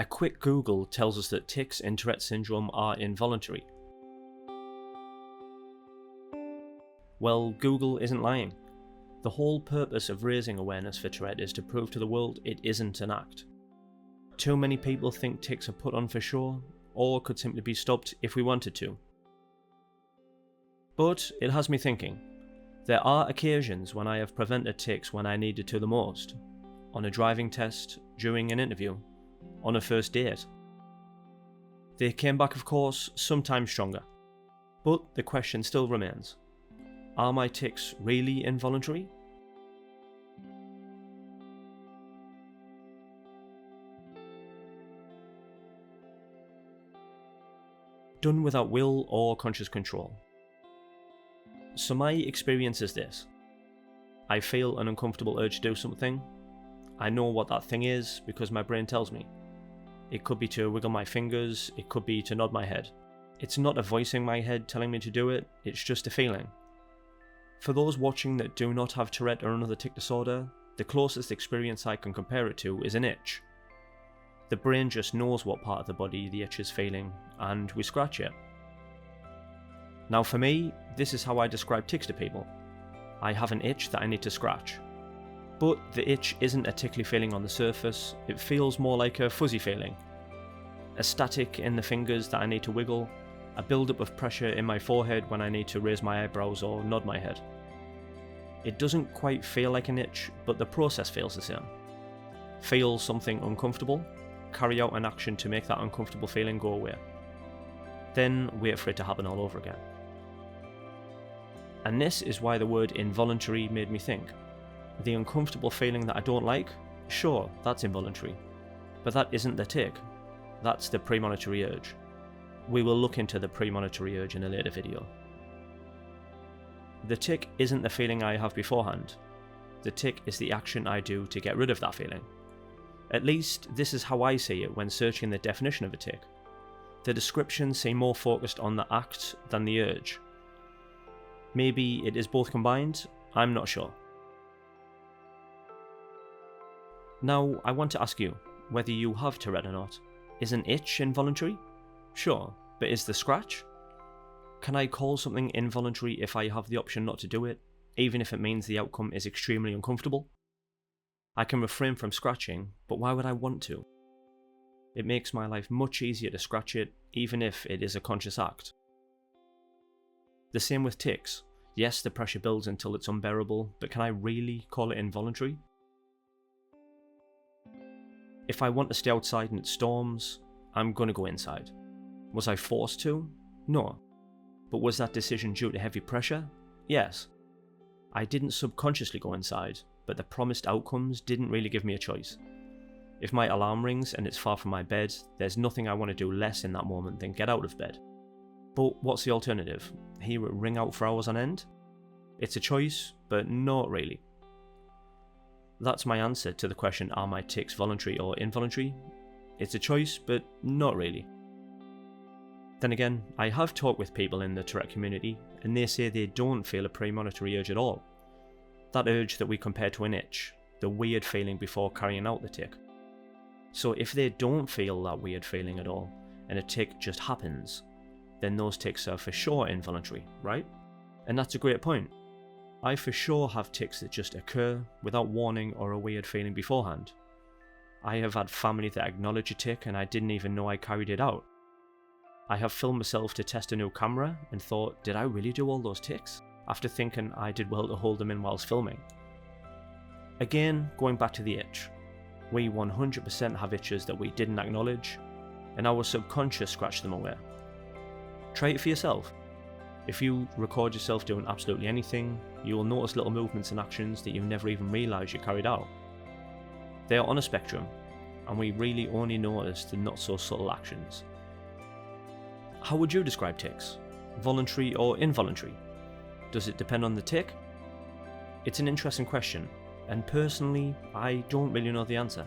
A quick Google tells us that tics and Tourette syndrome are involuntary. Well, Google isn't lying. The whole purpose of raising awareness for Tourette is to prove to the world it isn't an act. Too many people think tics are put on for show, or could simply be stopped if we wanted to. But it has me thinking. There are occasions when I have prevented tics when I needed to the most. On a driving test, during an interview, on a first date. They came back, of course, sometimes stronger. But the question still remains. Are my tics really involuntary? Done without will or conscious control. So my experience is this. I feel an uncomfortable urge to do something. I know what that thing is because my brain tells me. It could be to wiggle my fingers, it could be to nod my head. It's not a voice in my head telling me to do it, it's just a feeling. For those watching that do not have Tourette or another tic disorder, the closest experience I can compare it to is an itch. The brain just knows what part of the body the itch is feeling, and we scratch it. Now for me, this is how I describe tics to people. I have an itch that I need to scratch. But the itch isn't a tickly feeling on the surface, it feels more like a fuzzy feeling. A static in the fingers that I need to wiggle, a build-up of pressure in my forehead when I need to raise my eyebrows or nod my head. It doesn't quite feel like an itch, but the process feels the same. Feel something uncomfortable, carry out an action to make that uncomfortable feeling go away. Then wait for it to happen all over again. And this is why the word involuntary made me think. The uncomfortable feeling that I don't like, sure, that's involuntary. But that isn't the tic, that's the premonitory urge. We will look into the premonitory urge in a later video. The tic isn't the feeling I have beforehand. The tic is the action I do to get rid of that feeling. At least, this is how I see it when searching the definition of a tic. The descriptions seem more focused on the act than the urge. Maybe it is both combined, I'm not sure. Now, I want to ask you, whether you have Tourette or not. Is an itch involuntary? Sure, but is the scratch? Can I call something involuntary if I have the option not to do it, even if it means the outcome is extremely uncomfortable? I can refrain from scratching, but why would I want to? It makes my life much easier to scratch it, even if it is a conscious act. The same with tics. Yes, the pressure builds until it's unbearable, but can I really call it involuntary? If I want to stay outside and it storms, I'm gonna go inside. Was I forced to? No. But was that decision due to heavy pressure? Yes. I didn't subconsciously go inside, but the promised outcomes didn't really give me a choice. If my alarm rings and it's far from my bed, there's nothing I want to do less in that moment than get out of bed. But what's the alternative? Hear it ring out for hours on end? It's a choice, but not really. That's my answer to the question, are my tics voluntary or involuntary? It's a choice, but not really. Then again, I have talked with people in the Tourette community, and they say they don't feel a premonitory urge at all. That urge that we compare to an itch, the weird feeling before carrying out the tic. So if they don't feel that weird feeling at all, and a tic just happens, then those tics are for sure involuntary, right? And that's a great point. I for sure have tics that just occur without warning or a weird feeling beforehand. I have had family that acknowledge a tic and I didn't even know I carried it out. I have filmed myself to test a new camera and thought, did I really do all those tics? After thinking I did well to hold them in whilst filming. Again, going back to the itch. We 100% have itches that we didn't acknowledge, and our subconscious scratched them away. Try it for yourself. If you record yourself doing absolutely anything, you will notice little movements and actions that you never even realised you carried out. They are on a spectrum, and we really only notice the not so subtle actions. How would you describe tics? Voluntary or involuntary? Does it depend on the tic? It's an interesting question, and personally, I don't really know the answer.